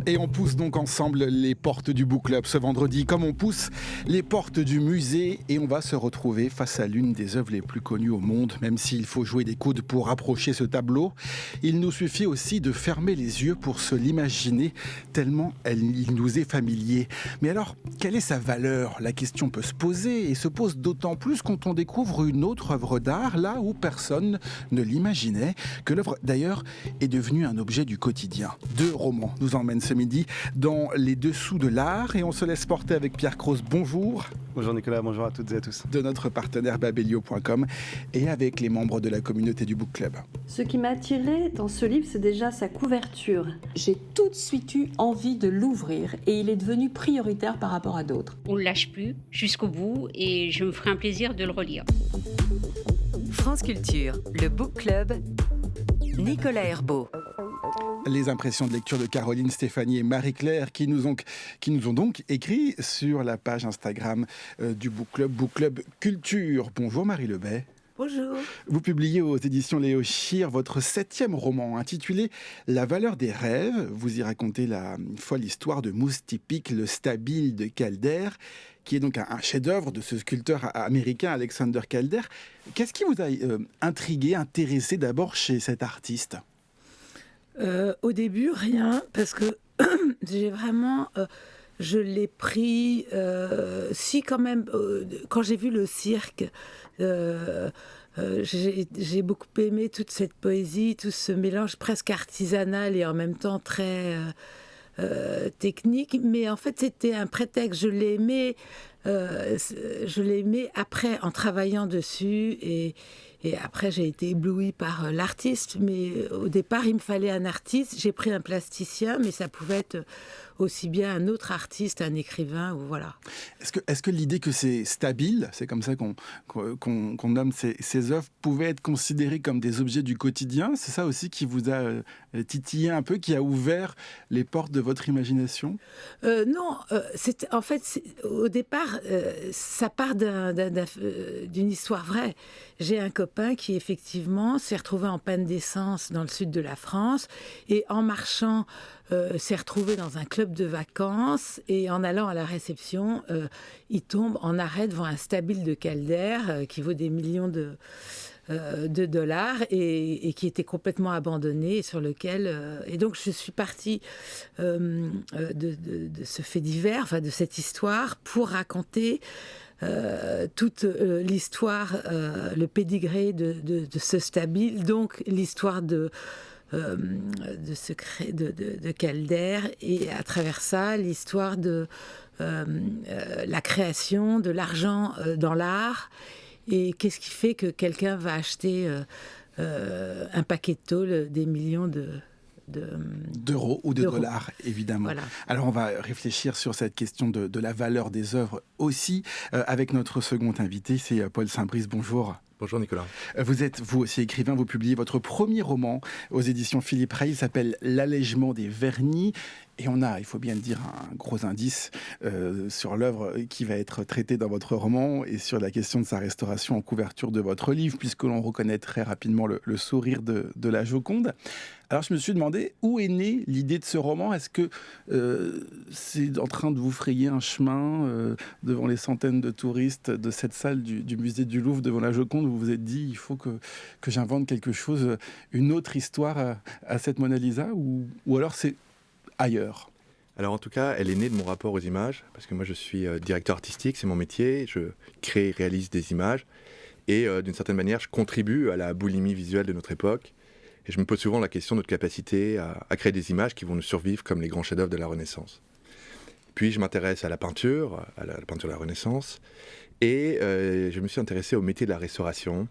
Et on pousse donc ensemble les portes du Book Club ce vendredi, comme on pousse les portes du musée, et on va se retrouver face à l'une des œuvres les plus connues au monde. Même s'il faut jouer des coudes pour approcher ce tableau, il nous suffit aussi de fermer les yeux pour se l'imaginer, tellement il nous est familier. Mais alors, quelle est sa valeur? La question peut se poser, et se pose d'autant plus quand on découvre une autre œuvre d'art, là où personne ne l'imaginait, que l'œuvre d'ailleurs est devenue un objet du quotidien. 2 romans nous emmènent ce midi dans les dessous de l'art, et on se laisse porter avec Pierre Croze. Bonjour. Bonjour Nicolas, bonjour à toutes et à tous. De notre partenaire babelio.com et avec les membres de la communauté du Book Club. Ce qui m'a attiré dans ce livre, c'est déjà sa couverture. J'ai tout de suite eu envie de l'ouvrir et il est devenu prioritaire par rapport à d'autres. On ne le lâche plus jusqu'au bout et je me ferai un plaisir de le relire. France Culture, le Book Club, Nicolas Herbeau. Les impressions de lecture de Caroline, Stéphanie et Marie-Claire qui nous ont donc écrit sur la page Instagram du Book Club Culture. Bonjour Marie Lebet. Bonjour. Vous publiez aux éditions Léo Schir votre 7e roman intitulé La valeur des rêves. Vous y racontez la folle histoire de mousse typique, le Stabile de Calder, qui est donc un chef-d'œuvre de ce sculpteur américain Alexander Calder. Qu'est-ce qui vous a intrigué, intéressé d'abord chez cet artiste ? Au début, rien, parce que j'ai vraiment... je l'ai pris... si, quand même, quand j'ai vu le cirque, j'ai beaucoup aimé toute cette poésie, tout ce mélange presque artisanal et en même temps très technique. Mais en fait, c'était un prétexte. Je l'ai aimé après, en travaillant dessus, et après, j'ai été éblouie par l'artiste. Mais au départ, il me fallait un artiste. J'ai pris un plasticien, mais ça pouvait être aussi bien un autre artiste, un écrivain, ou voilà. Est-ce que l'idée que c'est stabile, c'est comme ça qu'on nomme ces œuvres, pouvait être considérées comme des objets du quotidien? C'est ça aussi qui vous a titillé un peu, qui a ouvert les portes de votre imagination? Non, en fait, au départ, ça part d'une histoire vraie. J'ai un copain qui, effectivement, s'est retrouvé en panne d'essence dans le sud de la France, et en marchant, s'est retrouvé dans un club de vacances, et en allant à la réception, il tombe en arrêt devant un Stabile de Calder qui vaut des millions de dollars et qui était complètement abandonné, et sur lequel... et donc, je suis partie de ce fait divers, enfin de cette histoire, pour raconter toute l'histoire, le pédigré de ce Stabile, donc l'histoire de Calder, et à travers ça, l'histoire de la création, de l'argent dans l'art, et qu'est-ce qui fait que quelqu'un va acheter un paquet de tôle des millions d'euros ou de dollars, évidemment. Voilà. Alors, on va réfléchir sur cette question de la valeur des œuvres aussi, avec notre second invité, c'est Paul Saint-Brice. Bonjour. Bonjour Nicolas. Vous êtes, vous aussi, écrivain. Vous publiez votre premier roman aux éditions Philippe Rey. Il s'appelle L'allègement des vernis. Et on a, il faut bien le dire, un gros indice sur l'œuvre qui va être traitée dans votre roman et sur la question de sa restauration en couverture de votre livre, puisque l'on reconnaît très rapidement le sourire de la Joconde. Alors, je me suis demandé où est née l'idée de ce roman. Est-ce que c'est en train de vous frayer un chemin devant les centaines de touristes de cette salle du musée du Louvre devant la Joconde, où vous vous êtes dit il faut que j'invente quelque chose, une autre histoire à cette Mona Lisa, ou alors c'est ailleurs? Alors en tout cas, elle est née de mon rapport aux images, parce que moi je suis directeur artistique, c'est mon métier, je crée et réalise des images, et d'une certaine manière je contribue à la boulimie visuelle de notre époque, et je me pose souvent la question de notre capacité à créer des images qui vont nous survivre comme les grands chefs-d'œuvre de la Renaissance. Puis je m'intéresse à la peinture de la Renaissance, et je me suis intéressé au métier de la restauration,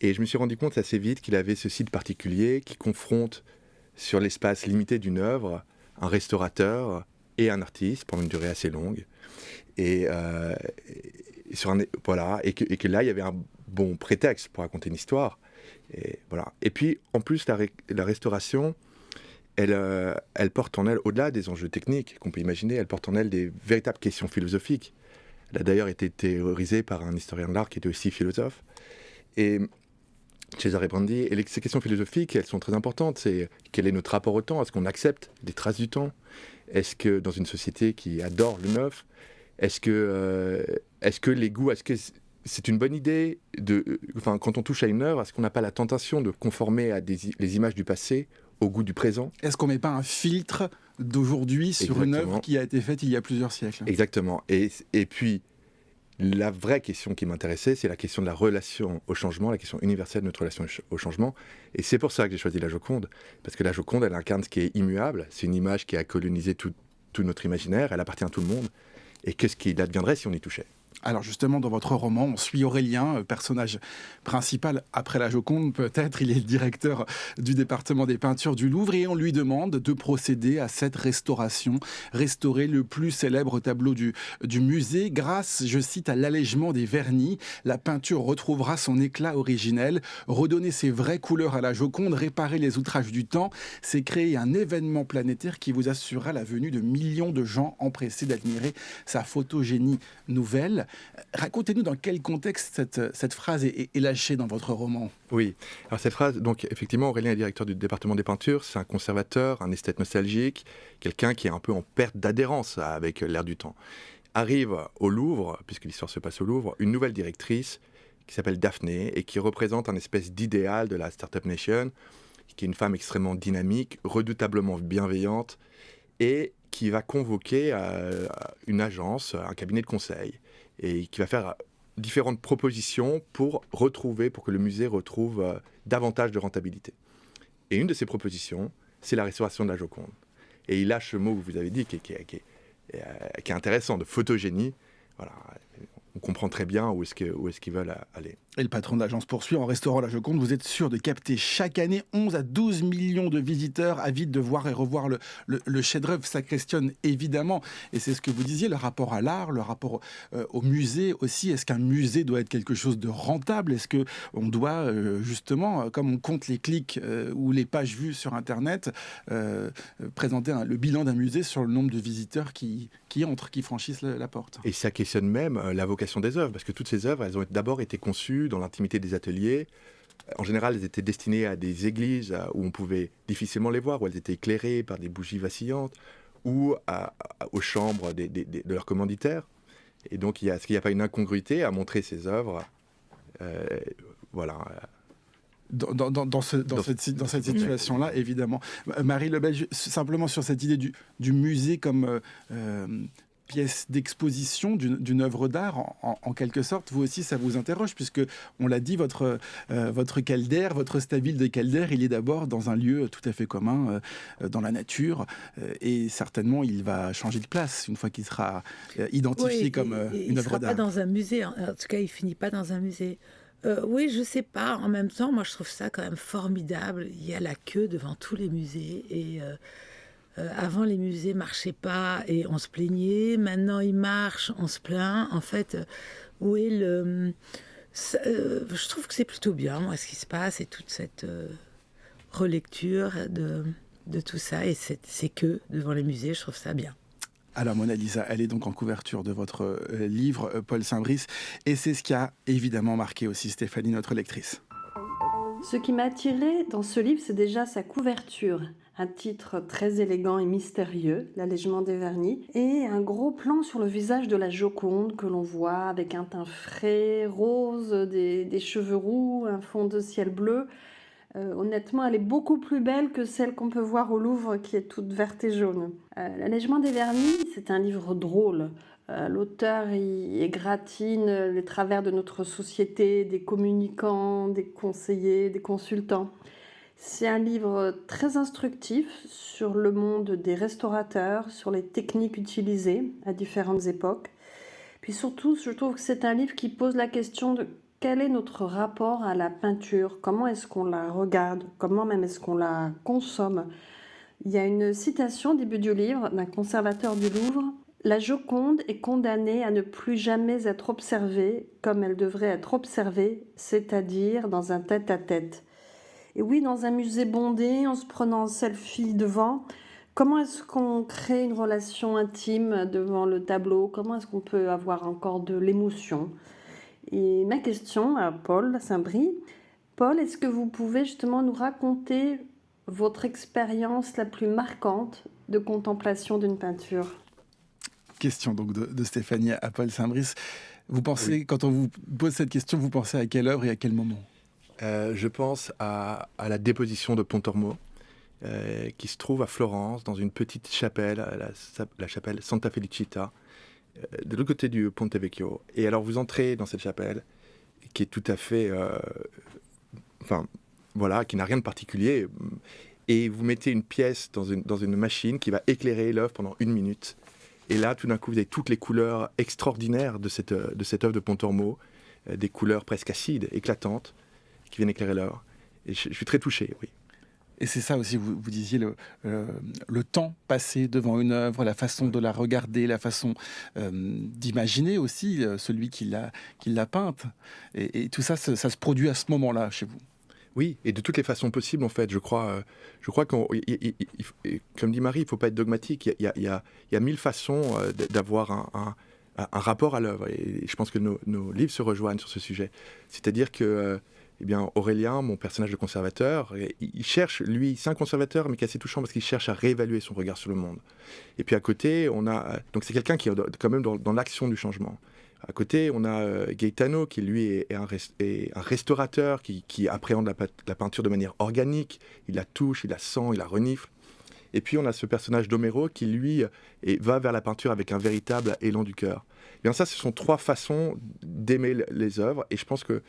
et je me suis rendu compte assez vite qu'il avait ce site particulier qui confronte sur l'espace limité d'une œuvre un restaurateur et un artiste pendant une durée assez longue, et que là il y avait un bon prétexte pour raconter une histoire, et voilà. Et puis en plus la restauration elle porte en elle, au-delà des enjeux techniques qu'on peut imaginer, elle porte en elle des véritables questions philosophiques. Elle a d'ailleurs été théorisée par un historien de l'art qui était aussi philosophe. Et Cesare Brandi, et ces questions philosophiques, elles sont très importantes. C'est quel est notre rapport au temps? Est-ce qu'on accepte des traces du temps? Est-ce que dans une société qui adore le neuf, est-ce que les goûts, est-ce que c'est une bonne idée quand on touche à une œuvre, est-ce qu'on n'a pas la tentation de conformer les images du passé au goût du présent? Est-ce qu'on met pas un filtre d'aujourd'hui sur une œuvre qui a été faite il y a plusieurs siècles? Exactement. Et puis, la vraie question qui m'intéressait, c'est la question de la relation au changement, la question universelle de notre relation au changement. Et c'est pour ça que j'ai choisi la Joconde, parce que la Joconde, elle incarne ce qui est immuable. C'est une image qui a colonisé tout notre imaginaire, elle appartient à tout le monde. Et qu'est-ce qu'il adviendrait si on y touchait? Alors justement, dans votre roman, on suit Aurélien, personnage principal après la Joconde peut-être. Il est le directeur du département des peintures du Louvre et on lui demande de procéder à cette restauration, restaurer le plus célèbre tableau du musée grâce, je cite, à l'allègement des vernis. La peinture retrouvera son éclat originel, redonner ses vraies couleurs à la Joconde, réparer les outrages du temps, c'est créer un événement planétaire qui vous assurera la venue de millions de gens empressés d'admirer sa photogénie nouvelle. Racontez-nous dans quel contexte cette phrase est lâchée dans votre roman. Oui, alors cette phrase, donc effectivement, Aurélien est directeur du département des peintures, c'est un conservateur, un esthète nostalgique, quelqu'un qui est un peu en perte d'adhérence avec l'air du temps. Arrive au Louvre, puisque l'histoire se passe au Louvre, une nouvelle directrice qui s'appelle Daphné et qui représente un espèce d'idéal de la Startup Nation, qui est une femme extrêmement dynamique, redoutablement bienveillante et qui va convoquer une agence, un cabinet de conseil, et qui va faire différentes propositions pour que le musée retrouve davantage de rentabilité. Et une de ces propositions, c'est la restauration de la Joconde. Et il lâche ce mot que vous avez dit, qui est intéressant, de photogénie. Voilà. On comprend très bien où est-ce qu'ils veulent aller. Et le patron de l'agence poursuit: en restaurant la Joconde, vous êtes sûr de capter chaque année 11 à 12 millions de visiteurs avides de voir et revoir le chef-d'œuvre. Ça questionne évidemment. Et c'est ce que vous disiez, le rapport à l'art, le rapport au musée aussi. Est-ce qu'un musée doit être quelque chose de rentable? Est-ce qu'on doit justement, comme on compte les clics ou les pages vues sur Internet, présenter le bilan d'un musée sur le nombre de visiteurs qui entrent, qui franchissent la porte? Et ça questionne même la vocation des œuvres, parce que toutes ces œuvres, elles ont d'abord été conçues dans l'intimité des ateliers. En général, elles étaient destinées à des églises où on pouvait difficilement les voir, où elles étaient éclairées par des bougies vacillantes, ou aux chambres de leurs commanditaires. Et donc, est-ce qu'il n'y a pas une incongruité à montrer ces œuvres voilà. Dans cette situation-là, évidemment. Marie Lebel, simplement sur cette idée du musée comme pièce d'exposition d'une œuvre d'art, en quelque sorte, vous aussi, ça vous interroge, puisque, on l'a dit, votre calder, votre stabile de calder, il est d'abord dans un lieu tout à fait commun, dans la nature, et certainement, il va changer de place une fois qu'il sera identifié comme une œuvre d'art. Il ne sera pas dans un musée, en tout cas, il ne finit pas dans un musée. Oui, je sais pas. En même temps, moi, je trouve ça quand même formidable. Il y a la queue devant tous les musées. Et avant, les musées marchaient pas et on se plaignait. Maintenant, ils marchent, on se plaint. En fait, où est je trouve que c'est plutôt bien, moi, ce qui se passe et toute cette relecture de tout ça. Et ces queues devant les musées, je trouve ça bien. Alors Mona Lisa, elle est donc en couverture de votre livre, Paul Saint-Brice, et c'est ce qui a évidemment marqué aussi Stéphanie, notre lectrice. Ce qui m'a attiré dans ce livre, c'est déjà sa couverture. Un titre très élégant et mystérieux, l'allègement des vernis, et un gros plan sur le visage de la Joconde que l'on voit avec un teint frais, rose, des cheveux roux, un fond de ciel bleu. Honnêtement, elle est beaucoup plus belle que celle qu'on peut voir au Louvre, qui est toute verte et jaune. L'allègement des vernis, c'est un livre drôle. L'auteur y égratine les travers de notre société, des communicants, des conseillers, des consultants. C'est un livre très instructif sur le monde des restaurateurs, sur les techniques utilisées à différentes époques. Puis surtout, je trouve que c'est un livre qui pose la question de quel est notre rapport à la peinture? Comment est-ce qu'on la regarde? Comment même est-ce qu'on la consomme? Il y a une citation au début du livre d'un conservateur du Louvre. « La Joconde est condamnée à ne plus jamais être observée comme elle devrait être observée, c'est-à-dire dans un tête-à-tête. » Et oui, dans un musée bondé, en se prenant en selfie devant, comment est-ce qu'on crée une relation intime devant le tableau? Comment est-ce qu'on peut avoir encore de l'émotion? Et ma question à Paul Saint-Brie, Paul, est-ce que vous pouvez justement nous raconter votre expérience la plus marquante de contemplation d'une peinture? Question donc de Stéphanie à Paul Saint-Brice. Vous pensez, quand on vous pose cette question, vous pensez à quelle œuvre et à quel moment? Je pense à la déposition de Pontormo, qui se trouve à Florence, dans une petite chapelle, la chapelle Santa Felicita, de l'autre côté du Ponte Vecchio. Et alors vous entrez dans cette chapelle, qui est tout à fait... qui n'a rien de particulier, et vous mettez une pièce dans une machine qui va éclairer l'œuvre pendant 1 minute. Et là, tout d'un coup, vous avez toutes les couleurs extraordinaires de cette œuvre de Pontormo, des couleurs presque acides, éclatantes, qui viennent éclairer l'œuvre. Et je suis très touché, oui. Et c'est ça aussi, vous disiez, le temps passé devant une œuvre, la façon de la regarder, la façon d'imaginer aussi celui qui l'a peinte. Et tout ça, ça se produit à ce moment-là chez vous. Oui, et de toutes les façons possibles, en fait. Je crois comme dit Marie, il ne faut pas être dogmatique. Il y a 1000 façons d'avoir un rapport à l'œuvre. Et je pense que nos livres se rejoignent sur ce sujet. C'est-à-dire que Aurélien, mon personnage de conservateur, il cherche, lui, c'est un conservateur, mais qui est assez touchant parce qu'il cherche à réévaluer son regard sur le monde. Et puis à côté, donc c'est quelqu'un qui est quand même dans l'action du changement. À côté, on a Gaetano, qui lui est un restaurateur, qui appréhende la peinture de manière organique. Il la touche, il la sent, il la renifle. Et puis on a ce personnage d'Homero qui, lui, va vers la peinture avec un véritable élan du cœur. Et bien ça, ce sont 3 façons d'aimer les œuvres. Et je pense que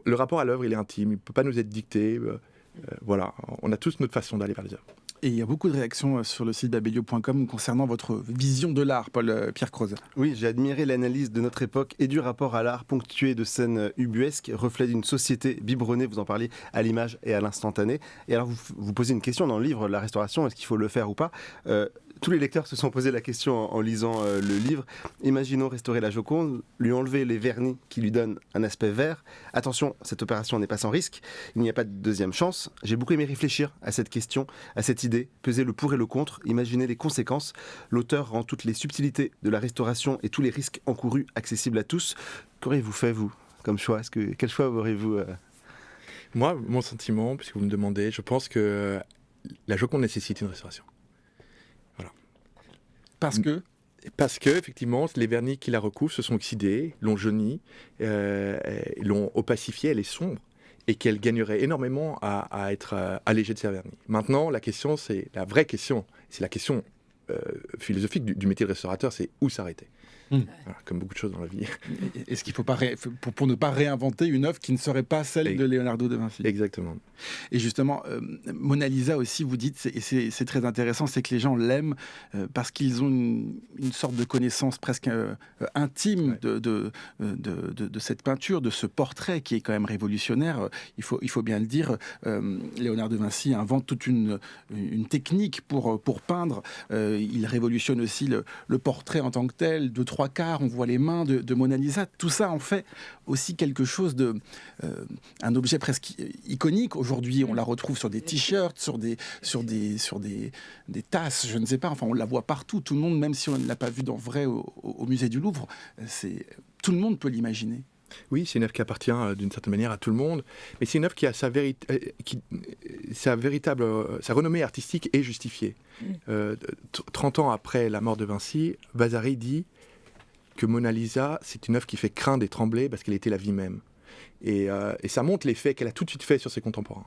le rapport à l'œuvre, il est intime. Il ne peut pas nous être dicté. Voilà, on a tous notre façon d'aller vers les œuvres. Et il y a beaucoup de réactions sur le site babelio.com concernant votre vision de l'art, Pierre Croze. Oui, j'ai admiré l'analyse de notre époque et du rapport à l'art ponctué de scènes ubuesques, reflet d'une société biberonnée, vous en parliez, à l'image et à l'instantané. Et alors vous posez une question dans le livre, la restauration, est-ce qu'il faut le faire ou pas? Tous les lecteurs se sont posé la question en lisant le livre. Imaginons restaurer la Joconde, lui enlever les vernis qui lui donnent un aspect vert. Attention, cette opération n'est pas sans risque. Il n'y a pas de deuxième chance. J'ai beaucoup aimé réfléchir à cette question, à cette idée, peser le pour et le contre, imaginer les conséquences. L'auteur rend toutes les subtilités de la restauration et tous les risques encourus accessibles à tous. Qu'auriez-vous fait, vous, comme choix? Quel choix auriez-vous Moi, mon sentiment, puisque vous me demandez, je pense que la Joconde nécessite une restauration. Parce que, effectivement, les vernis qui la recouvrent se sont oxydés, l'ont jaunie, l'ont opacifiée, elle est sombre, et qu'elle gagnerait énormément à être allégée de ses vernis. Maintenant, la question, c'est la vraie question, c'est la question philosophique du métier de restaurateur, c'est où s'arrêter. Voilà, comme beaucoup de choses dans la vie. Est-ce qu'il ne faut pas pour ne pas réinventer une œuvre qui ne serait pas celle de Leonardo da Vinci? Exactement. Et justement, Mona Lisa aussi, vous dites, et c'est très intéressant, c'est que les gens l'aiment parce qu'ils ont une sorte de connaissance presque intime de cette peinture, de ce portrait qui est quand même révolutionnaire. Il faut bien le dire. Léonard de Vinci invente toute une technique pour peindre. Il révolutionne aussi le portrait en tant que tel, de 3/4, on voit les mains de Mona Lisa. Tout ça en fait aussi quelque chose un objet presque iconique. Aujourd'hui, on la retrouve sur des t-shirts, sur des tasses, je ne sais pas. Enfin, on la voit partout. Tout le monde, même si on ne l'a pas vue en vrai au musée du Louvre, tout le monde peut l'imaginer. Oui, c'est une œuvre qui appartient d'une certaine manière à tout le monde, mais c'est une œuvre qui a sa renommée artistique est justifiée. 30 ans après la mort de Vinci, Vasari dit que Mona Lisa, c'est une œuvre qui fait craindre et trembler parce qu'elle était la vie même. Et ça montre l'effet qu'elle a tout de suite fait sur ses contemporains.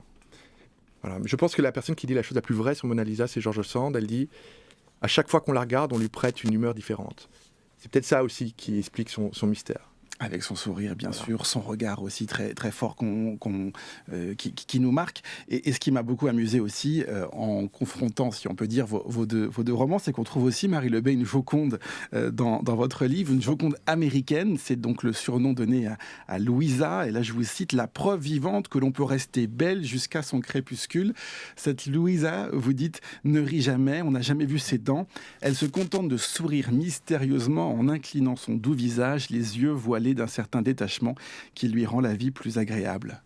Voilà. Je pense que la personne qui dit la chose la plus vraie sur Mona Lisa, c'est George Sand. Elle dit « À chaque fois qu'on la regarde, on lui prête une humeur différente ». C'est peut-être ça aussi qui explique son mystère. Avec son sourire, bien sûr, son regard aussi très, très fort qui nous marque. Et ce qui m'a beaucoup amusé aussi, en confrontant, si on peut dire, vos deux romans, c'est qu'on trouve aussi, Marie Lebet, une Joconde dans votre livre, une Joconde américaine. C'est donc le surnom donné à Louisa. Et là, je vous cite, « La preuve vivante que l'on peut rester belle jusqu'à son crépuscule ». Cette Louisa, vous dites, ne rit jamais, on n'a jamais vu ses dents. Elle se contente de sourire mystérieusement en inclinant son doux visage, les yeux voilés d'un certain détachement qui lui rend la vie plus agréable.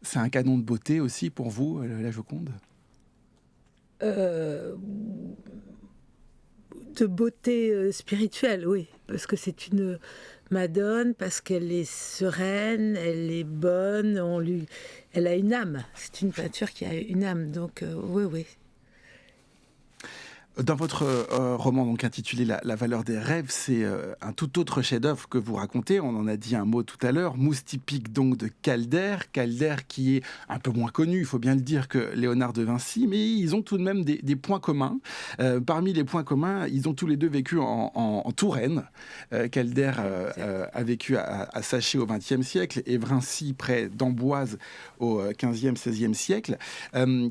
C'est un canon de beauté aussi pour vous, la Joconde ? De beauté spirituelle, oui, parce que c'est une Madone, parce qu'elle est sereine, elle est bonne, elle a une âme. C'est une peinture qui a une âme, donc oui. Dans votre roman donc intitulé La valeur des rêves, c'est un tout autre chef-d'œuvre que vous racontez. On en a dit un mot tout à l'heure. Mousse typique donc de Calder. Calder qui est un peu moins connu, il faut bien le dire, que Léonard de Vinci, mais ils ont tout de même des points communs. Parmi les points communs, ils ont tous les deux vécu en Touraine. Calder a vécu à Saché au XXe siècle et Vinci près d'Amboise au XVe, XVIe siècle.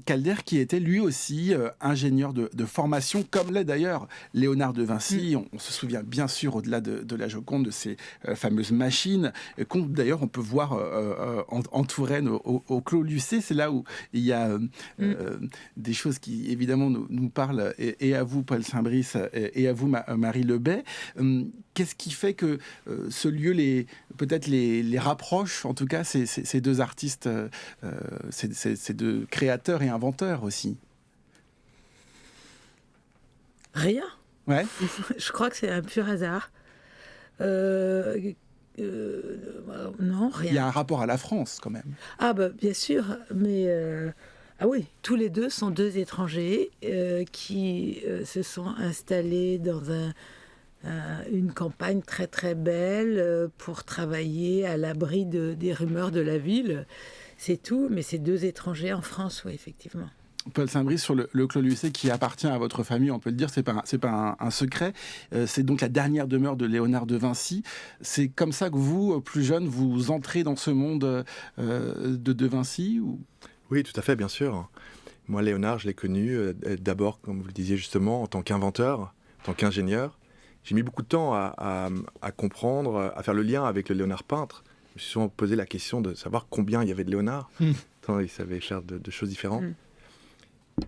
Calder qui était lui aussi ingénieur de formation, comme l'est d'ailleurs Léonard de Vinci. On se souvient bien sûr, au-delà de la Joconde, de ces fameuses machines qu'on d'ailleurs on peut voir en Touraine au Clos Lucé. C'est là où il y a des choses qui évidemment nous parlent et à vous Paul Saint-Brice et à vous Marie Lebet. Qu'est-ce qui fait que ce lieu peut-être les rapproche, en tout cas ces deux artistes, ces deux créateurs et inventeurs aussi? Rien. Ouais. Je crois que c'est un pur hasard. Non, rien. Il y a un rapport à la France, quand même. Ah, bien sûr, mais... Ah oui, tous les deux sont deux étrangers qui se sont installés dans une campagne très très belle pour travailler à l'abri des rumeurs de la ville. C'est tout, mais c'est deux étrangers en France, oui, effectivement. Paul Saint-Brice, sur le Clos Lucé qui appartient à votre famille, on peut le dire, c'est pas un secret. C'est donc la dernière demeure de Léonard de Vinci. C'est comme ça que vous, plus jeune, vous entrez dans ce monde de Vinci ou... Oui, tout à fait, bien sûr. Moi, Léonard, je l'ai connu d'abord, comme vous le disiez justement, en tant qu'inventeur, en tant qu'ingénieur. J'ai mis beaucoup de temps à comprendre, à faire le lien avec le Léonard peintre. Je me suis souvent posé la question de savoir combien il y avait de Léonard, tant il savait faire de choses différentes.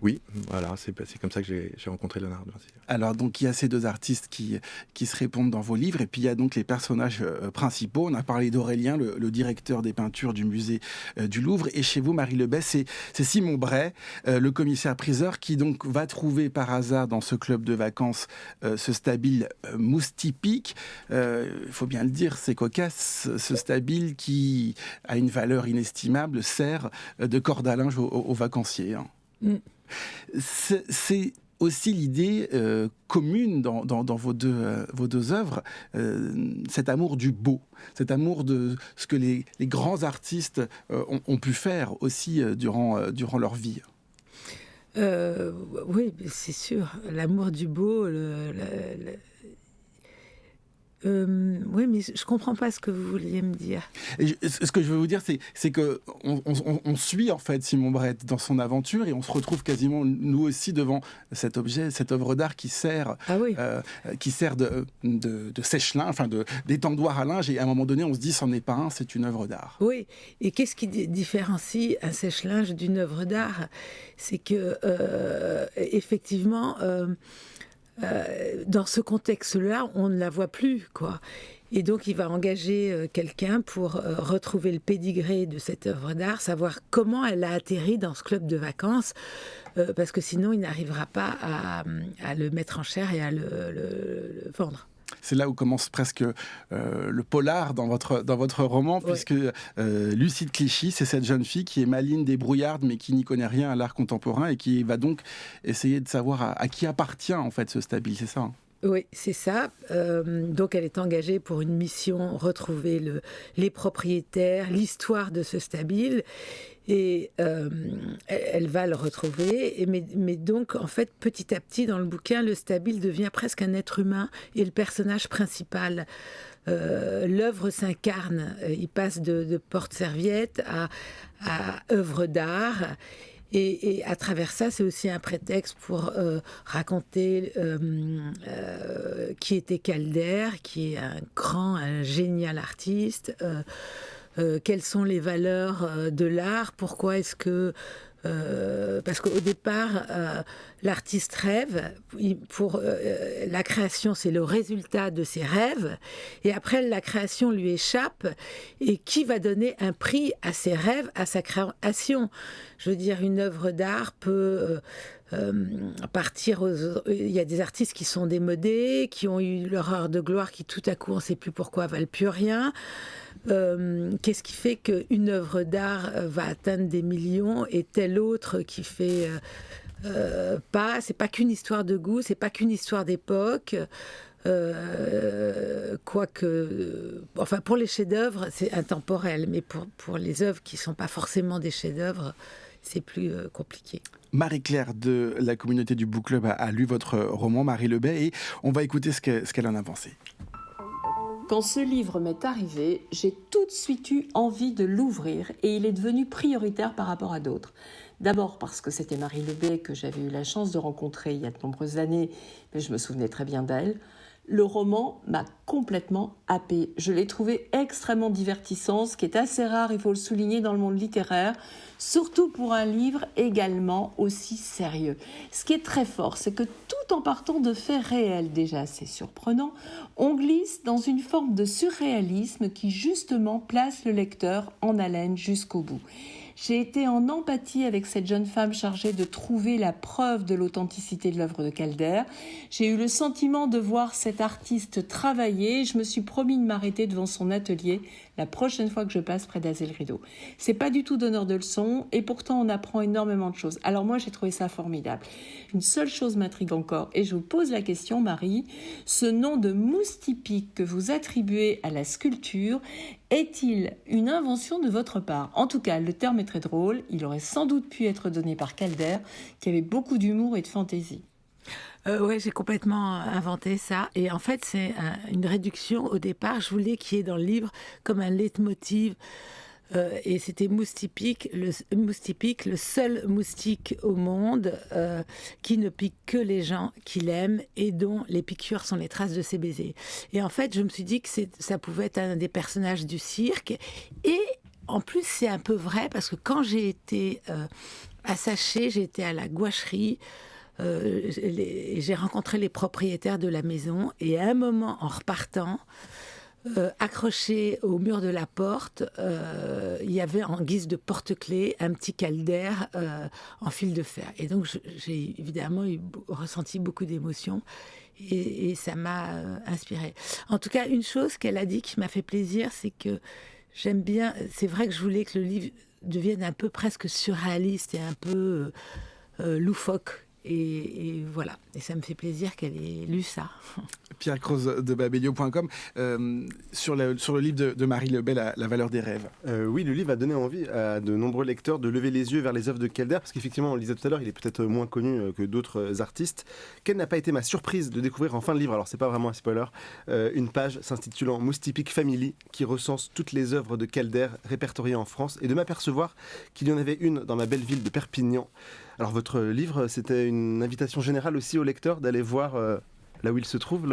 Oui, voilà, c'est comme ça que j'ai rencontré Léonard de Vinci. Alors donc il y a ces deux artistes qui se répondent dans vos livres, et puis il y a donc les personnages principaux. On a parlé d'Aurélien, le directeur des peintures du musée du Louvre, et chez vous, Marie Lebet, c'est Simon Bray, le commissaire-priseur, qui donc va trouver par hasard dans ce club de vacances ce stabile Mousse typique. Il faut bien le dire, c'est cocasse, ce stabile qui a une valeur inestimable, sert de corde à linge aux vacanciers. C'est aussi l'idée commune dans vos deux œuvres, cet amour du beau, cet amour de ce que les grands artistes ont pu faire aussi durant leur vie. Oui, c'est sûr, l'amour du beau, oui, mais je comprends pas ce que vous vouliez me dire. Ce que je veux vous dire, c'est que on suit en fait Simon Bray dans son aventure et on se retrouve quasiment nous aussi devant cet objet, cette œuvre d'art qui sert, de sèche-linge, enfin d'étendoir à linge. Et à un moment donné, on se dit, c'en est pas un, c'est une œuvre d'art. Oui. Et qu'est-ce qui différencie un sèche-linge d'une œuvre d'art ? C'est que effectivement. Dans ce contexte-là, on ne la voit plus, quoi. Et donc, il va engager quelqu'un pour retrouver le pédigré de cette œuvre d'art, savoir comment elle a atterri dans ce club de vacances, parce que sinon, il n'arrivera pas à le mettre en chair et à le vendre. C'est là où commence presque le polar dans votre roman, puisque Lucide Clichy, c'est cette jeune fille qui est maligne, débrouillarde, mais qui n'y connaît rien à l'art contemporain et qui va donc essayer de savoir à qui appartient en fait ce stabile, c'est ça, hein ? Oui, c'est ça. Donc elle est engagée pour une mission, retrouver les propriétaires, l'histoire de ce stabile. Et elle va le retrouver. Mais donc, en fait, petit à petit, dans le bouquin, le stabile devient presque un être humain et le personnage principal. L'œuvre s'incarne. Il passe de porte-serviette à œuvre d'art. Et à travers ça, c'est aussi un prétexte pour raconter qui était Calder, qui est un génial artiste. Quelles sont les valeurs de l'art ? Pourquoi est-ce que Parce qu'au départ, l'artiste rêve. La création, c'est le résultat de ses rêves. Et après, la création lui échappe. Et qui va donner un prix à ses rêves, à sa création ? Je veux dire, une œuvre d'art peut partir Il y a des artistes qui sont démodés, qui ont eu leur heure de gloire, qui tout à coup, on ne sait plus pourquoi, valent plus rien. Qu'est-ce qui fait qu'une œuvre d'art va atteindre des millions et telle autre qui fait pas? C'est pas qu'une histoire de goût, c'est pas qu'une histoire d'époque. Quoique, enfin, pour les chefs-d'œuvre, c'est intemporel, mais pour les œuvres qui sont pas forcément des chefs-d'œuvre, c'est plus compliqué. Marie-Claire de la communauté du Book Club a lu votre roman, Marie Lebet, et on va écouter ce qu'elle en a pensé. Quand ce livre m'est arrivé, j'ai tout de suite eu envie de l'ouvrir et il est devenu prioritaire par rapport à d'autres. D'abord parce que c'était Marie Lebet que j'avais eu la chance de rencontrer il y a de nombreuses années, mais je me souvenais très bien d'elle. Le roman m'a complètement happée. Je l'ai trouvé extrêmement divertissant, ce qui est assez rare, il faut le souligner, dans le monde littéraire, surtout pour un livre également aussi sérieux. Ce qui est très fort, c'est que tout en partant de faits réels déjà assez surprenants, on glisse dans une forme de surréalisme qui justement place le lecteur en haleine jusqu'au bout. J'ai été en empathie avec cette jeune femme chargée de trouver la preuve de l'authenticité de l'œuvre de Calder. J'ai eu le sentiment de voir cet artiste travailler. Je me suis promis de m'arrêter devant son atelier la prochaine fois que je passe près d'Azel Rideau. C'est pas du tout donneur de leçons et pourtant on apprend énormément de choses. Alors moi j'ai trouvé ça formidable. Une seule chose m'intrigue encore et je vous pose la question, Marie. Ce nom de mousse typique que vous attribuez à la sculpture, est-il une invention de votre part ? En tout cas, le terme est très drôle. Il aurait sans doute pu être donné par Calder, qui avait beaucoup d'humour et de fantaisie. Oui, j'ai complètement inventé ça. Et en fait, c'est une réduction. Au départ, je voulais qu'il y ait dans le livre comme un leitmotiv. Et c'était mousse typique, le seul moustique au monde qui ne pique que les gens qu'il aime et dont les piqûres sont les traces de ses baisers. Et en fait, je me suis dit que ça pouvait être un des personnages du cirque. Et en plus, c'est un peu vrai parce que quand j'ai été à Saché, j'ai été à la gouacherie. J'ai rencontré les propriétaires de la maison et à un moment, en repartant, accroché au mur de la porte, il y avait en guise de porte-clés un petit Calder en fil de fer. Et donc j'ai évidemment ressenti beaucoup d'émotions et ça m'a inspirée. En tout cas, une chose qu'elle a dit qui m'a fait plaisir, c'est que j'aime bien, c'est vrai que je voulais que le livre devienne un peu presque surréaliste et un peu loufoque. Et voilà, et ça me fait plaisir qu'elle ait lu ça. Pierre Croze de babelio.com, sur le livre de Marie Lebet, la valeur des rêves. Oui, le livre a donné envie à de nombreux lecteurs de lever les yeux vers les œuvres de Calder, parce qu'effectivement, on le disait tout à l'heure, il est peut-être moins connu que d'autres artistes. Quelle n'a pas été ma surprise de découvrir en fin de livre, alors c'est pas vraiment un spoiler, une page s'intitulant Mousse typique Family, qui recense toutes les œuvres de Calder répertoriées en France, et de m'apercevoir qu'il y en avait une dans ma belle ville de Perpignan. Alors votre livre, c'était une invitation générale aussi aux lecteurs d'aller voir là où il se trouve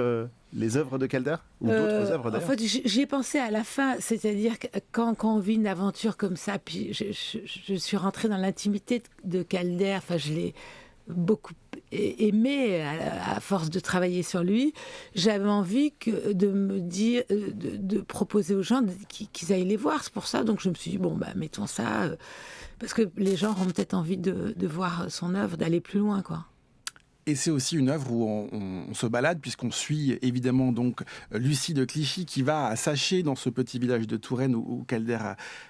les œuvres de Calder ou d'autres œuvres d'ailleurs. En fait, j'y ai pensé à la fin, c'est-à-dire que quand on vit une aventure comme ça, puis je suis rentrée dans l'intimité de Calder, enfin je l'ai beaucoup aimé à force de travailler sur lui. J'avais envie de me dire, de proposer aux gens qu'ils aillent les voir, c'est pour ça. Donc je me suis dit, mettons ça, parce que les gens auront peut-être envie de voir son œuvre, d'aller plus loin, quoi. Et c'est aussi une œuvre où on se balade, puisqu'on suit évidemment donc Lucie de Clichy qui va à Saché, dans ce petit village de Touraine où Calder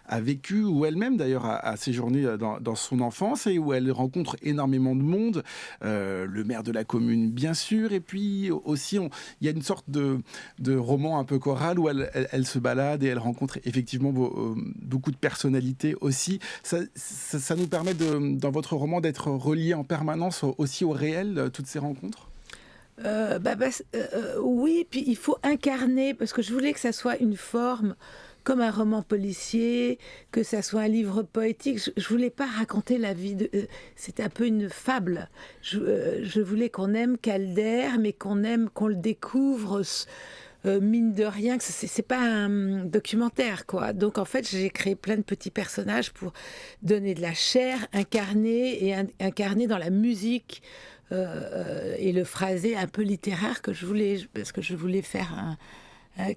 a vécu, où elle-même d'ailleurs a séjourné dans son enfance et où elle rencontre énormément de monde, le maire de la commune bien sûr, et puis aussi il y a une sorte de roman un peu choral où elle se balade et elle rencontre effectivement beaucoup de personnalités aussi. Ça nous permet dans votre roman d'être relié en permanence aussi au réel, toutes ces rencontres ? Oui, puis il faut incarner, parce que je voulais que ça soit une forme comme un roman policier, que ça soit un livre poétique. Je voulais pas raconter la vie c'était un peu une fable. Je voulais qu'on aime Calder, mais qu'on le découvre mine de rien, que c'est pas un documentaire, quoi. Donc en fait, j'ai créé plein de petits personnages pour donner de la chair, incarner dans la musique et le phrasé un peu littéraire parce que je voulais faire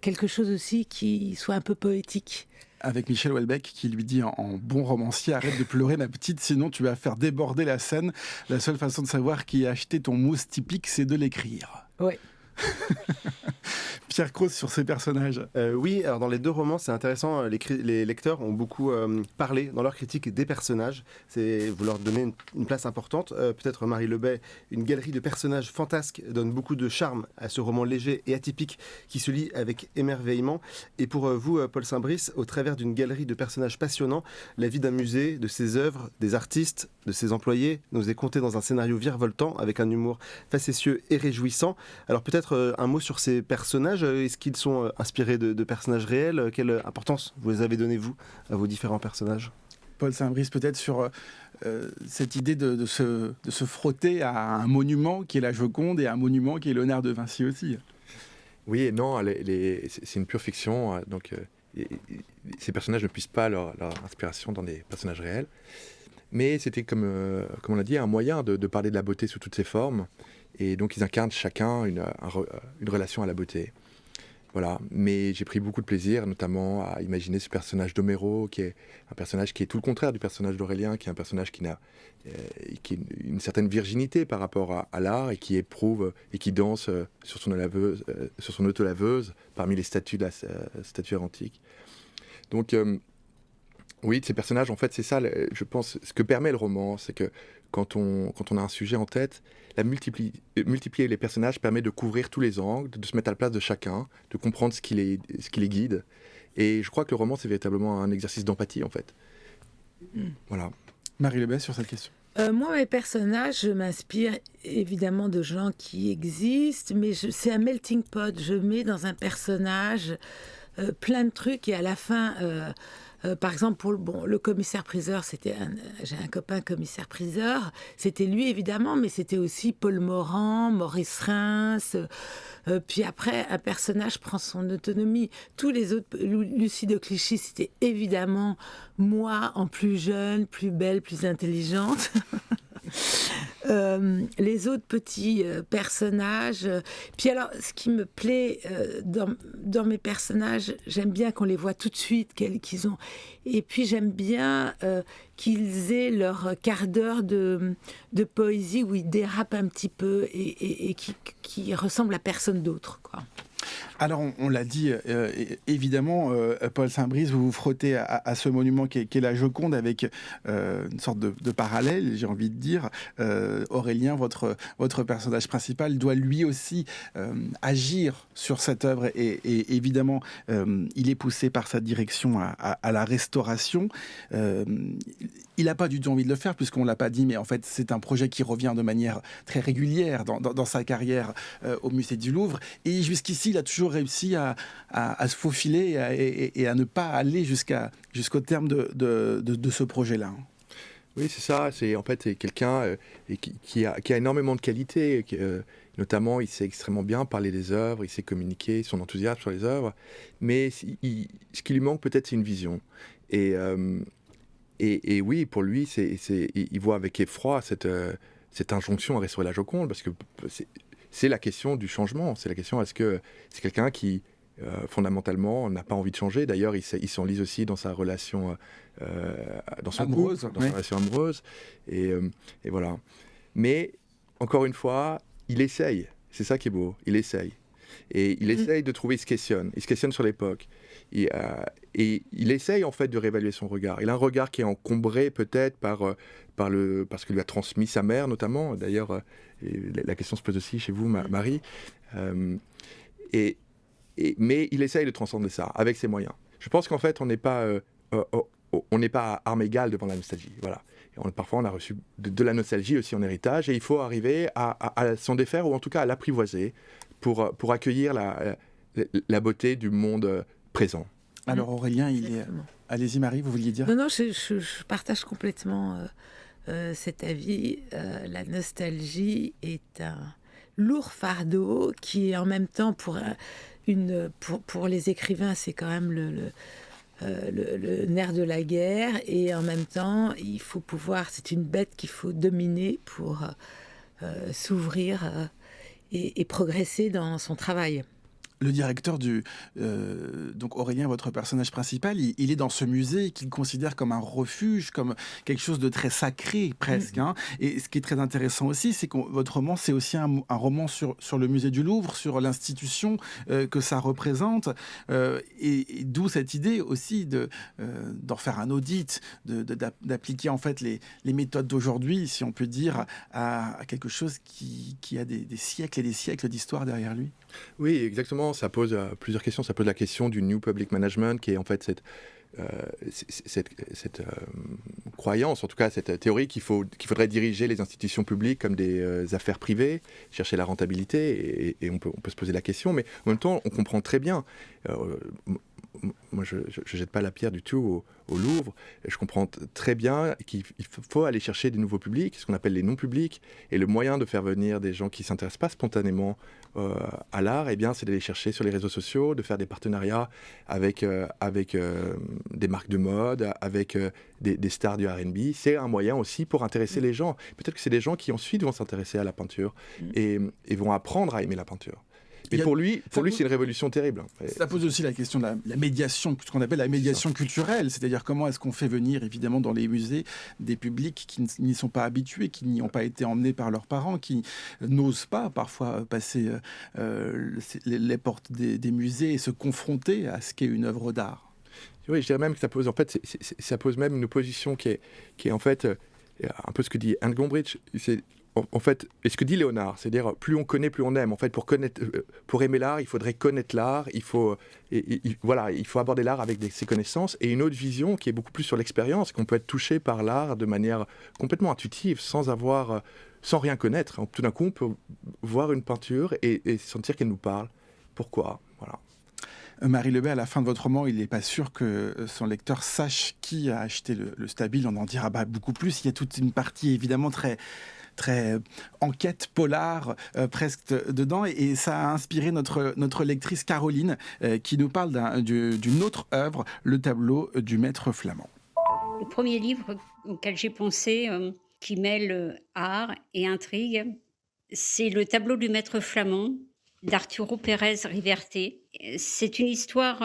quelque chose aussi qui soit un peu poétique. Avec Michel Houellebecq qui lui dit en bon romancier: arrête de pleurer ma petite, sinon tu vas faire déborder la scène. La seule façon de savoir qui a acheté ton mousse typique, c'est de l'écrire. Oui. Pierre Croce, sur ces personnages. Oui, alors dans les deux romans, c'est intéressant. Les lecteurs ont beaucoup parlé dans leur critique des personnages. Vous leur donnez une place importante. Peut-être Marie Lebey, une galerie de personnages fantasques donne beaucoup de charme à ce roman léger et atypique qui se lit avec émerveillement. Et pour vous, Paul Saint-Brice, au travers d'une galerie de personnages passionnants, la vie d'un musée, de ses œuvres, des artistes, de ses employés, nous est contée dans un scénario virevoltant avec un humour facétieux et réjouissant. Alors peut-être un mot sur ces personnages. Est-ce qu'ils sont inspirés de personnages réels? Quelle importance vous les avez donné, vous, à vos différents personnages? Paul Saint-Brice, peut-être sur cette idée de se frotter à un monument qui est la Joconde et à un monument qui est Léonard de Vinci aussi. Oui et non, c'est une pure fiction, donc ces personnages ne puissent pas leur inspiration dans des personnages réels. Mais c'était, comme on l'a dit, un moyen de parler de la beauté sous toutes ses formes. Et donc ils incarnent chacun une relation à la beauté. Voilà. Mais j'ai pris beaucoup de plaisir, notamment à imaginer ce personnage d'Homero, qui est un personnage qui est tout le contraire du personnage d'Aurélien, qui est un personnage qui a une certaine virginité par rapport à l'art et qui éprouve et qui danse sur son autolaveuse parmi les statues de la statuaire antique. Donc oui, ces personnages, en fait, c'est ça, je pense, ce que permet le roman, c'est que quand on a un sujet en tête, multiplier les personnages permet de couvrir tous les angles, de se mettre à la place de chacun, de comprendre ce qui les guide. Et je crois que le roman, c'est véritablement un exercice d'empathie, en fait. Voilà. Marie Lebey, sur cette question. Moi, mes personnages, je m'inspire évidemment de gens qui existent, mais c'est un melting pot. Je mets dans un personnage plein de trucs et à la fin... par exemple, pour le commissaire-priseur, j'ai un copain commissaire-priseur, c'était lui évidemment, mais c'était aussi Paul Morand, Maurice Reims, puis après, un personnage prend son autonomie. Tous les autres, Lucie de Clichy, c'était évidemment moi, en plus jeune, plus belle, plus intelligente. Les autres petits personnages. Puis alors, ce qui me plaît dans mes personnages, j'aime bien qu'on les voit tout de suite, qu'ils ont. Et puis j'aime bien qu'ils aient leur quart d'heure de poésie où ils dérapent un petit peu et qui ressemblent à personne d'autre, quoi. Alors, on l'a dit, évidemment, Paul Saint-Brice, vous vous frottez à ce monument qui est la Joconde avec une sorte de parallèle, j'ai envie de dire. Aurélien, votre personnage principal, doit lui aussi agir sur cette œuvre et évidemment, il est poussé par sa direction à la restauration. Il n'a pas du tout envie de le faire puisqu'on ne l'a pas dit, mais en fait, c'est un projet qui revient de manière très régulière dans sa carrière au musée du Louvre. Et jusqu'ici, il a toujours réussi à se faufiler et à ne pas aller jusqu'au terme de ce projet-là. Oui, c'est ça. C'est quelqu'un qui a énormément de qualités. Notamment, il sait extrêmement bien parler des œuvres, il sait communiquer son enthousiasme sur les œuvres. Mais ce qui lui manque peut-être, c'est une vision. Et oui, pour lui, il voit avec effroi cette injonction à restaurer la Joconde, parce que c'est la question du changement. C'est la question, est-ce que c'est quelqu'un qui, fondamentalement, n'a pas envie de changer? D'ailleurs, il s'enlise aussi dans sa relation, dans son amoureuse, couple, dans sa relation amoureuse. Et voilà. Mais, encore une fois, il essaye. C'est ça qui est beau. Il essaye. Et il essaye de trouver, il se questionne sur l'époque. Et il essaye en fait de réévaluer son regard. Il a un regard qui est encombré peut-être parce que lui a transmis sa mère notamment. D'ailleurs, la question se pose aussi chez vous, Marie. Mais il essaye de transcender ça avec ses moyens. Je pense qu'en fait, on n'est pas à armes égales devant la nostalgie. Voilà. Parfois, on a reçu de la nostalgie aussi en héritage, et il faut arriver à s'en défaire, ou en tout cas à l'apprivoiser pour accueillir la beauté du monde présent. Alors Aurélien, allez-y Marie, vous vouliez dire? Non, je partage complètement cet avis. La nostalgie est lourd fardeau qui est en même temps pour les écrivains, c'est quand même le nerf de la guerre, et en même temps, il faut pouvoir, c'est une bête qu'il faut dominer pour s'ouvrir et progresser dans son travail. Le directeur donc Aurélien, votre personnage principal, il est dans ce musée qu'il considère comme un refuge, comme quelque chose de très sacré presque. Hein. Et ce qui est très intéressant aussi, c'est que votre roman, c'est aussi un roman sur le musée du Louvre, sur l'institution que ça représente. Et d'où cette idée aussi d'en faire un audit, d'appliquer en fait les méthodes d'aujourd'hui, si on peut dire, à quelque chose qui a des siècles et des siècles d'histoire derrière lui. Oui, exactement. Ça pose plusieurs questions. Ça pose la question du New Public Management, qui est en fait cette croyance, en tout cas cette théorie qu'il faudrait diriger les institutions publiques comme des affaires privées, chercher la rentabilité, et on peut se poser la question, mais en même temps, on comprend très bien. Moi, je ne jette pas la pierre du tout au Louvre. Je comprends très bien qu'il faut aller chercher des nouveaux publics, ce qu'on appelle les non-publics. Et le moyen de faire venir des gens qui ne s'intéressent pas spontanément à l'art, eh bien, c'est d'aller chercher sur les réseaux sociaux, de faire des partenariats avec des marques de mode, avec des stars du R&B. C'est un moyen aussi pour intéresser les gens. Peut-être que c'est des gens qui ensuite vont s'intéresser à la peinture et vont apprendre à aimer la peinture. Mais pour lui, c'est une révolution terrible. Ça pose aussi la question de la médiation, ce qu'on appelle la médiation culturelle, c'est-à-dire comment est-ce qu'on fait venir, évidemment, dans les musées, des publics qui n'y sont pas habitués, qui n'y ont pas été emmenés par leurs parents, qui n'osent pas parfois passer les portes des musées et se confronter à ce qu'est une œuvre d'art. Oui, je dirais même que ça pose, en fait, ça pose même une opposition qui est en fait un peu ce que dit Anne Gombrich. En fait, et ce que dit Léonard, c'est-à-dire plus on connaît, plus on aime. En fait, pour aimer l'art, il faudrait connaître l'art. Il faut aborder l'art avec ses connaissances, et une autre vision qui est beaucoup plus sur l'expérience, qu'on peut être touché par l'art de manière complètement intuitive, sans rien connaître. Tout d'un coup, on peut voir une peinture et sentir qu'elle nous parle. Pourquoi ? Voilà. Marie Lebey, à la fin de votre roman, il n'est pas sûr que son lecteur sache qui a acheté le Stabile. On en dira beaucoup plus. Il y a toute une partie évidemment très enquête polar presque dedans, et ça a inspiré notre lectrice Caroline qui nous parle d'une autre œuvre, le tableau du maître flamand. Le premier livre auquel j'ai pensé, qui mêle art et intrigue, c'est le tableau du maître flamand d'Arturo Pérez Reverte. C'est une histoire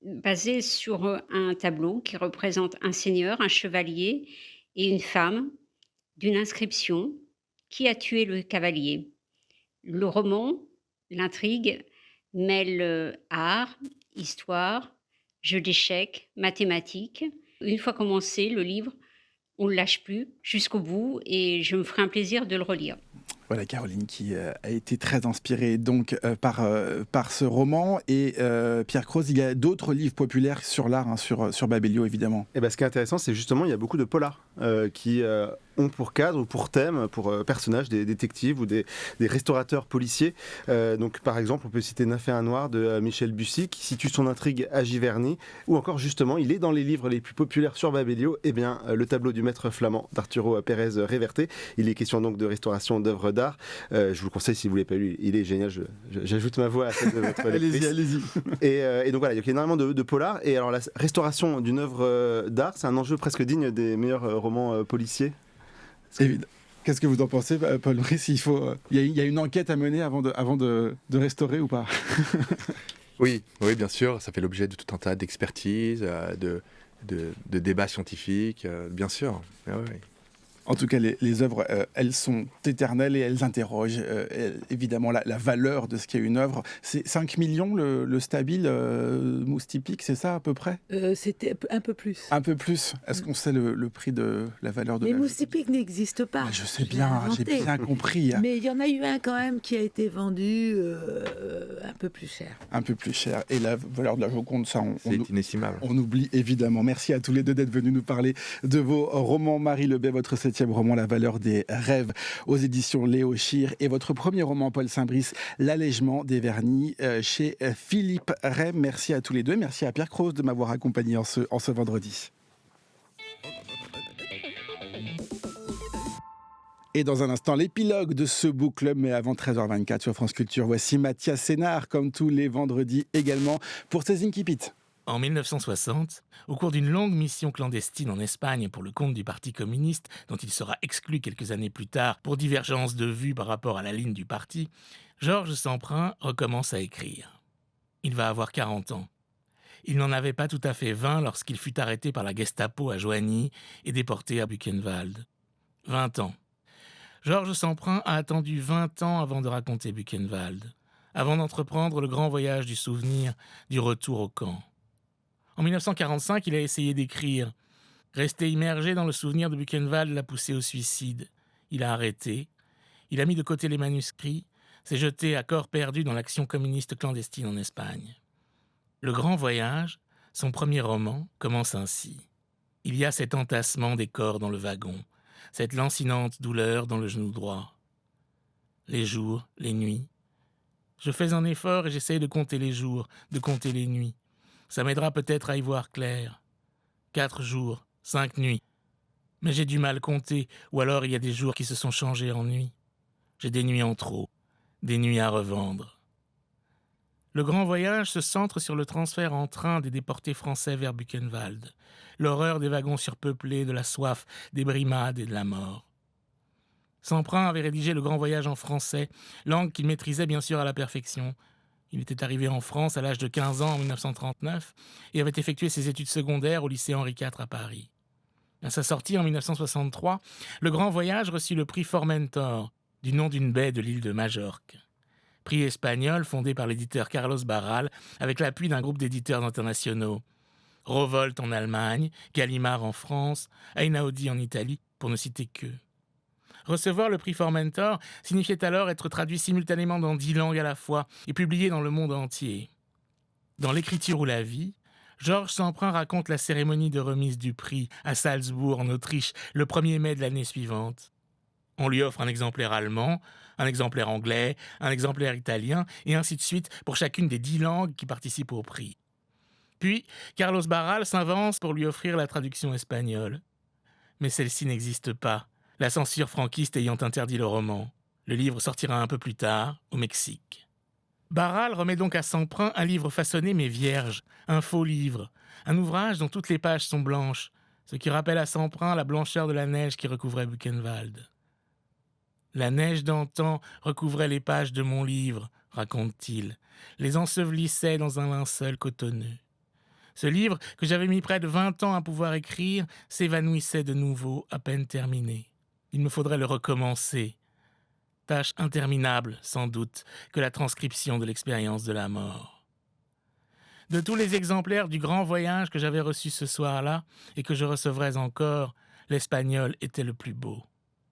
basée sur un tableau qui représente un seigneur, un chevalier et une femme, d'une inscription: qui a tué le cavalier. Le roman, l'intrigue, mêle art, histoire, jeu d'échecs, mathématiques. Une fois commencé, le livre, on ne le lâche plus jusqu'au bout, et je me ferai un plaisir de le relire. Voilà, Caroline qui a été très inspirée donc par ce roman. Et Pierre Croze, il y a d'autres livres populaires sur l'art, sur Babelio évidemment. Et ce qui est intéressant, c'est justement il y a beaucoup de polars qui ont pour cadre ou pour thème, pour personnages, des détectives ou des restaurateurs policiers. Donc par exemple, on peut citer Nymphe et un noir de Michel Bussy, qui situe son intrigue à Giverny, ou encore justement, il est dans les livres les plus populaires sur Babelio, le tableau du maître flamand d'Arturo Pérez Reverte. Il est question donc de restauration d'œuvres d'art. Je vous le conseille si vous ne l'avez pas lu, il est génial. J'ajoute ma voix à celle de votre lectrice. Allez-y. Et donc voilà, il y a énormément de polars. Et alors la restauration d'une œuvre d'art, c'est un enjeu presque digne des meilleurs romans policiers. Qu'est-ce que vous en pensez, Paul-Maurice ? Il y a une enquête à mener avant de restaurer ou pas ? Oui, bien sûr. Ça fait l'objet de tout un tas d'expertises, de débats scientifiques, bien sûr. Oui. En tout cas, les œuvres, elles sont éternelles et elles interrogent évidemment la valeur de ce qu'est une œuvre. C'est 5 millions le Stabile mousse typique, c'est ça à peu près ? C'était un peu plus. Un peu plus. Est-ce qu'on sait le prix de la valeur de les la mousses typiques n'existent pas. Je sais bien, j'ai bien compris. Mais il y en a eu un quand même qui a été vendu un peu plus cher. Un peu plus cher. Et la valeur de la Joconde, ça, c'est inestimable. On oublie évidemment. Merci à tous les deux d'être venus nous parler de vos romans. Marie Lebey, votre 7e roman, La valeur des rêves, aux éditions Léo Schir, et votre premier roman, Paul Saint-Brice, L'allègement des vernis, chez Philippe Ray. Merci à tous les deux. Merci à Pierre Croze de m'avoir accompagné en ce vendredi. Et dans un instant, l'épilogue de ce book club, mais avant 13h24 sur France Culture, voici Mathias Sénard, comme tous les vendredis également, pour ses Incipit. En 1960, au cours d'une longue mission clandestine en Espagne pour le compte du Parti communiste, dont il sera exclu quelques années plus tard pour divergence de vues par rapport à la ligne du parti, Georges Semprin recommence à écrire. Il va avoir 40 ans. Il n'en avait pas tout à fait 20 lorsqu'il fut arrêté par la Gestapo à Joigny et déporté à Buchenwald. 20 ans. Georges Semprin a attendu 20 ans avant de raconter Buchenwald, avant d'entreprendre le grand voyage du souvenir, du retour au camp. En 1945, il a essayé d'écrire. Rester immergé dans le souvenir de Buchenwald l'a poussé au suicide. Il a arrêté. Il a mis de côté les manuscrits, s'est jeté à corps perdu dans l'action communiste clandestine en Espagne. Le Grand Voyage, son premier roman, commence ainsi. Il y a cet entassement des corps dans le wagon, cette lancinante douleur dans le genou droit. Les jours, les nuits. Je fais un effort et j'essaye de compter les jours, de compter les nuits. Ça m'aidera peut-être à y voir clair. 4 jours, 5 nuits. Mais j'ai du mal compter, ou alors il y a des jours qui se sont changés en nuits. J'ai des nuits en trop, des nuits à revendre. Le Grand Voyage se centre sur le transfert en train des déportés français vers Buchenwald, l'horreur des wagons surpeuplés, de la soif, des brimades et de la mort. Semprin avait rédigé Le Grand Voyage en français, langue qu'il maîtrisait bien sûr à la perfection. Il était arrivé en France à l'âge de 15 ans en 1939 et avait effectué ses études secondaires au lycée Henri IV à Paris. À sa sortie en 1963, Le Grand Voyage reçut le prix Formentor, du nom d'une baie de l'île de Majorque. Prix espagnol fondé par l'éditeur Carlos Barral avec l'appui d'un groupe d'éditeurs internationaux. Rowohlt en Allemagne, Gallimard en France, Einaudi en Italie, pour ne citer qu'eux. Recevoir le prix Formentor signifiait alors être traduit simultanément dans 10 langues à la fois et publié dans le monde entier. Dans L'écriture ou la vie, Georges Semprin raconte la cérémonie de remise du prix à Salzbourg, en Autriche, le 1er mai de l'année suivante. On lui offre un exemplaire allemand, un exemplaire anglais, un exemplaire italien, et ainsi de suite pour chacune des 10 langues qui participent au prix. Puis, Carlos Barral s'avance pour lui offrir la traduction espagnole. Mais celle-ci n'existe pas, la censure franquiste ayant interdit le roman. Le livre sortira un peu plus tard, au Mexique. Barral remet donc à Semprin un livre façonné mais vierge, un faux livre, un ouvrage dont toutes les pages sont blanches, ce qui rappelle à Semprin la blancheur de la neige qui recouvrait Buchenwald. La neige d'antan recouvrait les pages de mon livre, raconte-t-il, les ensevelissait dans un linceul cotonneux. Ce livre, que j'avais mis près de 20 ans à pouvoir écrire, s'évanouissait de nouveau, à peine terminé. Il me faudrait le recommencer. Tâche interminable, sans doute, que la transcription de l'expérience de la mort. De tous les exemplaires du Grand Voyage que j'avais reçus ce soir-là, et que je recevrais encore, l'espagnol était le plus beau,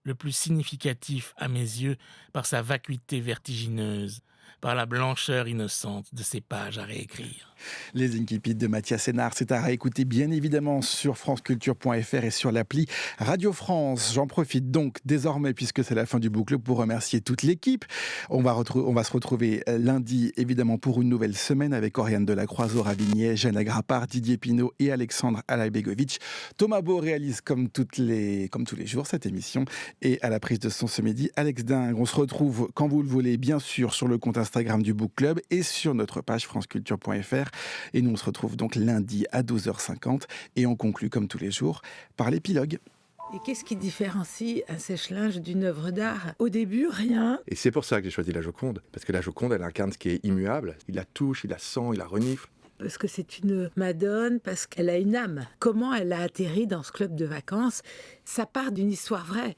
le plus significatif à mes yeux par sa vacuité vertigineuse, par la blancheur innocente de ses pages à réécrire. Les Incipits de Mathias Sénard, c'est à réécouter bien évidemment sur franceculture.fr et sur l'appli Radio France. J'en profite donc désormais, puisque c'est la fin du book club, pour remercier toute l'équipe. On va se retrouver lundi évidemment pour une nouvelle semaine avec Oriane Delacroix, Zora Vignet, Jeanne Agrapard, Didier Pinault et Alexandre Alaibegovic. Thomas Beau réalise comme tous les jours cette émission, et à la prise de son ce midi, Alex Dingue. On se retrouve quand vous le voulez, bien sûr, sur le compte Instagram du book club et sur notre page franceculture.fr. Et nous, on se retrouve donc lundi à 12h50 et on conclut comme tous les jours par l'épilogue. Et qu'est-ce qui différencie un sèche-linge d'une œuvre d'art ? Au début, rien. Et c'est pour ça que j'ai choisi la Joconde, parce que la Joconde, elle incarne ce qui est immuable. Il la touche, il la sent, il la renifle. Parce que c'est une Madone, parce qu'elle a une âme. Comment elle a atterri dans ce club de vacances ? Ça part d'une histoire vraie.